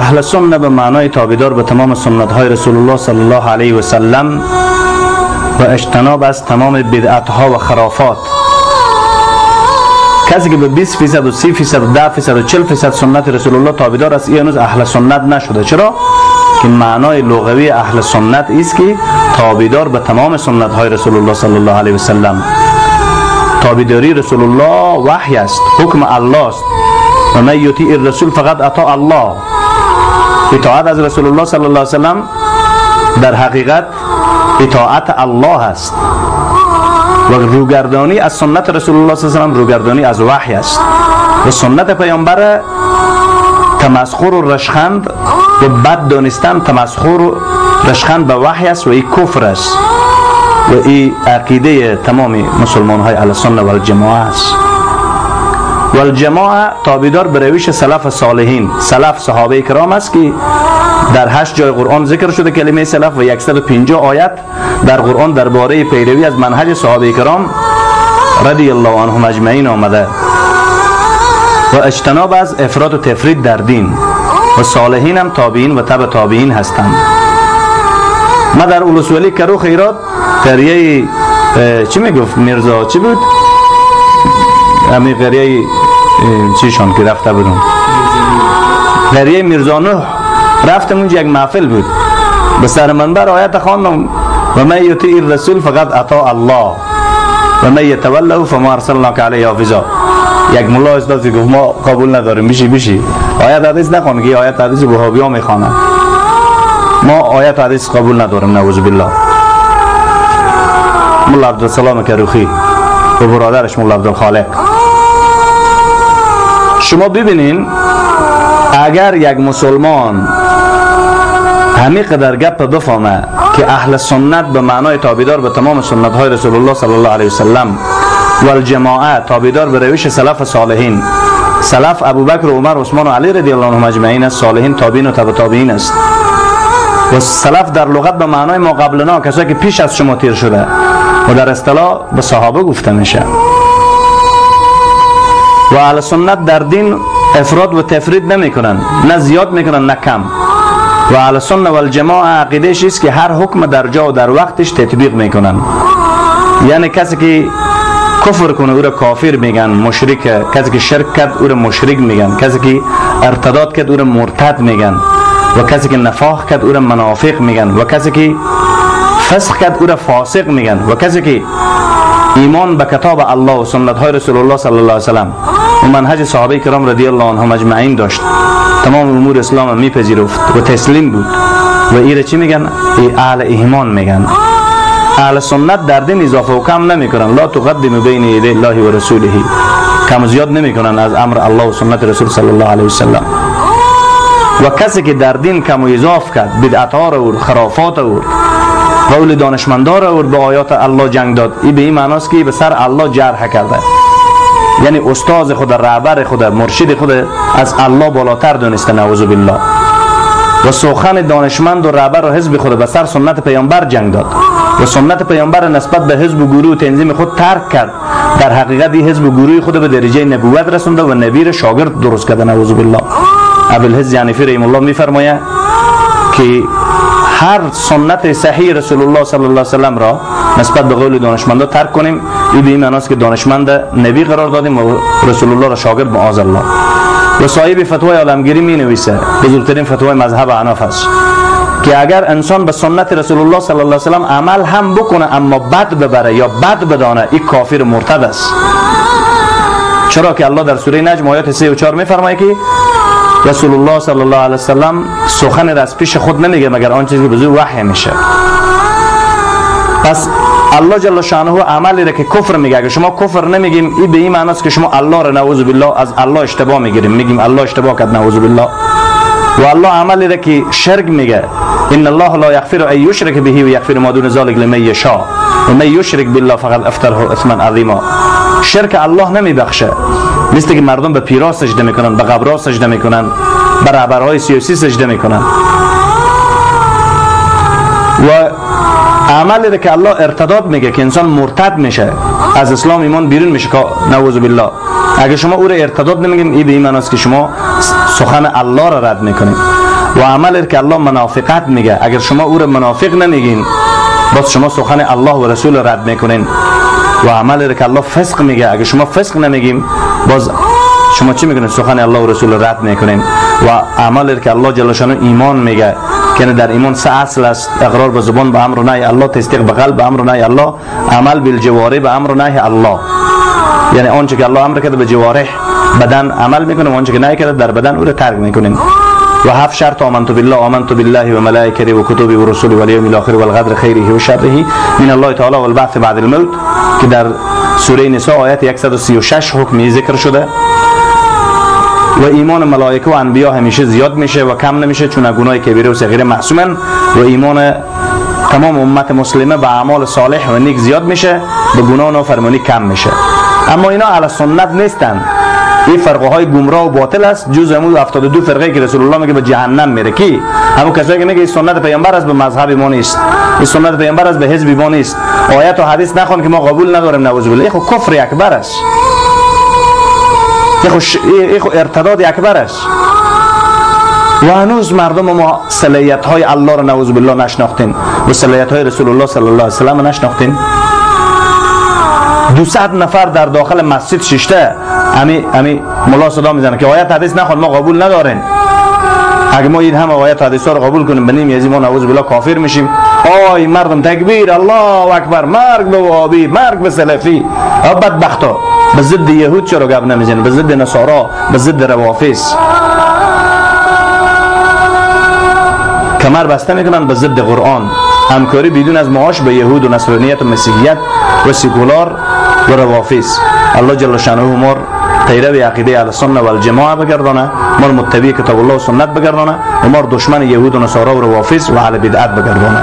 اهل سنت به معنای تابعدار به تمام سنت های رسول الله صلی الله علیه و سلم و اجتناب از تمام بدعت ها و خرافات. کسی که به 20% و 30% و 10% و 40% سنت رسول الله تابعدار است، این هنوز اهل سنت نشده. چرا؟ که معنای لغوی اهل سنت است که تابعدار به تمام سنت های رسول الله صلی الله علیه و سلم. تابعداری رسول الله وحی است، حکم الله است. و من یطیع الرسول فقط اطاع الله. اطاعت از رسول الله صلی الله علیه و سلم در حقیقت اطاعت الله است و روگردانی از سنت رسول الله صلی الله علیه و سلم روگردانی از وحی است. و سنت پیامبر تمسخر و رشخند و بد دانستن تمسخر و رشخند به وحی است و این کفر است و این عقیده تمام مسلمان های اهل سنت و الجماعه است. و الجماعه تابعدار به روش سلف صالحین. سلف صحابه کرام است که در 8 جای قرآن ذکر شده کلمه سلف و 150 آیت در قرآن درباره پیروی از منهج صحابه کرام رضی الله عنهم اجمعین آمده. و اجتناب از افراط و تفرید در دین. و صالحین هم تابعین و تبع تابعین هستند. ما در اولوس ولی کرو خیرات قریه چی میگفت میرزا چی بود؟ امی قریه چیشان که رفته بودم قریه میرزا نوح رفتم اونجا یک محفل بود، به سر منبر آیت خواندم و من یطیع الرسول فقط اطاع الله و من یتوله فما ارسلناک علیه حافظا. یک ملا استاد که گفت ما قبول نداریم بشی آیت حدیث نخوان که آیت حدیث وهابی ها میخوانن، ما آیت حدیث قبول نداریم نعوذ بالله. مولا عبدالسلام کروخی و برادرش مولا عبدالخالق. شما ببینین اگر یک مسلمان همین قدر گپ بفهمه که اهل سنت به معنای تابعدار به تمام سنت های رسول الله صلی الله علیه و سلم و الجماعه تابعدار به روش سلف صالحین. سلف ابوبکر و عمر و عثمان و علی رضی الله عنهم اجمعین است. صالحین تابعین و تبع تابعین است. و سلف در لغت به معنای ما قبلنا، کسایی که پیش از شما تیر شده و در اصطلاح به صحابه گفته میشه. و اهل سنت در دین افراد و تفرید نمی کنن، نه زیاد میکنن نه کم. و اهل سنت و الجماعه عقیدهش است که هر حکم در جا و در وقتش تطبیق میکنن. یعنی کسی که کفر کنه او را کافر میگن، مشرک. کسی که شرک کرد او را مشرک میگن. کسی که ارتداد کرد او را مرتد میگن. و کسی که نفاق کرد او را منافق میگن. و کسی که فسق کرد او را فاسق میگن. و کسی که ایمان به کتاب الله و سنت های رسول الله صلی الله علیه و سلم و منهج صحابه کرام رضی الله عنهم اجمعین داشت، تمام امور اسلام میپذیرفت و تسلیم بود. و ایره چی میگن؟ اهل ایمان میگن. اهل سنت در دین اضافه و کم نمیکنن. لا تقدم بین یدی الله و رسوله. کم و زیاد نمیکنن از امر الله و سنت رسول صلی الله علیه و سلم. و کسی که در دین کم و اضافه کرد، بدعت ها را خرافات را قول دانشمندان را به آیات الله جنگ داد، این به این معناست که به سر الله جرح کرده. یعنی استاد خود، رهبر خود، مرشد خود از الله بالاتر دونسته نعوذ بالله. و سخن دانشمند و رهبر و حزب خود به سر سنت پیامبر جنگ داد و سنت پیامبر نسبت به حزب و گروه و تنظیم خود ترک کرد. در حقیقت این حزب و گروه خود به درجه نبوت رسونده و نبی را شاگرد درست کرده نعوذ بالله. ابوالحز یعنفی رحمه الله میفرماید که هر سنت صحیح رسول الله صلی الله علیه و سلم را نسبت به قول دانشمندا ترک کنیم، این به این معنی است که دانشمند نبی قرار دادیم و رسول الله را شاگرد معاذ الله. و صاحب فتوای عالمگیری می نویسه، بزرگترین فتوای مذهب حنف است، که اگر انسان به سنت رسول الله صلی الله علیه و سلم عمل هم بکنه اما بد ببره یا بد بدانه، این کافر مرتد است. چرا که الله در سوره نجم آیات 3 و 4 میفرماید که رسول الله صلی الله علیه و سلم سخن را از پیش خود نمیگه مگر آن چیزی که به زور وحی میشه. پس الله جل شانه عملی را که کفر میگه، اگه شما کفر نمیگیم، این به این معنی است که شما الله را نعوذ بالله از الله اشتباه میگیریم، میگیم الله اشتباه کرد نعوذ بالله. و الله عملی را که شرک میگه، ان الله لا یغفر ان یشرک به و یغفر ما دون ذلک لمن یشاء و من یشرک بالله فقد افتره اثما عظیما. شرک الله نمیبخشه. مثل که مردم به پیرا سجده میکنن، به قبرها سجده میکنن، به رهبرهای سیاسی سجده میکنن. و عملی که الله ارتداد میگه که انسان مرتد میشه، از اسلام ایمان بیرون میشه نعوذ بالله، اگه شما او را ارتداد نمیگین، این به این معنی است که شما سخن الله را رد میکنید. و عمل که الله منافقت میگه، اگر شما او را منافق نمیگین باز شما سخن الله و رسول رد میکنین. و عمل که الله فسق میگه، اگر شما فسق نمیگیم باز شما چی میکنین؟ سخن الله و رسول رد میکنین. و عمل که الله جل شانه ایمان میگه که در ایمان سه اصل است: اقرار به زبان به امر و نهی الله، تصدیق به قلب به امر و نهی الله، عمل بالجوارح به امر و نهی الله. یعنی آنچه که الله امر کرده به جوارح بدن عمل میکنیم، آنچه که نهی کرده در بدن او را ترک میکنیم. و 7 شرط: آمنت بالله و ملائکته و کتبه و رسله و الیوم الاخر و القدر خیره و شره من الله تعالی و البعث بعد الموت، که در سوره نساء آیت 136 حکمی ذکر شده. و ایمان ملائکه و انبیا همیشه زیاد میشه و کم نمیشه، چون گناه کبیره و صغیره معصومن. و ایمان تمام امت مسلمه به اعمال صالح و نیک زیاد میشه، به گناه و نافرمانی کم میشه. اما اینا اهل سنت نیستن، این فرقه های گمراه و باطل است. جز همون 72 فرقه که رسول الله میگه به جهنم میره. کی؟ همون کسایی که میگه این سنت پیامبر است، به مذهب ما نیست، این سنت پیامبر است، به حزب ما نیست، آیات و حدیث نخوان که ما قبول نداریم، نعوذ بالله. این کفر اکبر است، این ارتداد اکبر است. و هنوز مردم ما صلاحیت های الله را نعوذ بالله نشناختین و صلاحیت های رسول الله صلی الله علیه و سلم نشناختین. 200 نفر در داخل مسجد ششته امی ملا صدا میزنه که آیت حدیث نخوان، ما قبول نداریم. اگه ما این همه آیت حدیث ها رو قبول کنیم بنیم یزی ما نعوذ بالله کافر میشیم. آی مردم تکبیر، الله اکبر، مرگ به وهابی، مرگ به سلفی. بدبختا به ضد یهود چرا گپ نمیزنن؟ به ضد نصارا، به ضد روافض کمر بسته میکنن، به ضد قرآن همکاری بدون از معاش به یهود و نصرانیت و مسیحیت و سکولار و روافض. الله جل شانه ما پیرو عقیده اهل سنت و الجماعه بگردانه، ما متبع کتاب الله و سنت بگردانه، و ما دشمن یهود و نصارا و روافض و اهل بدعت بگردانه.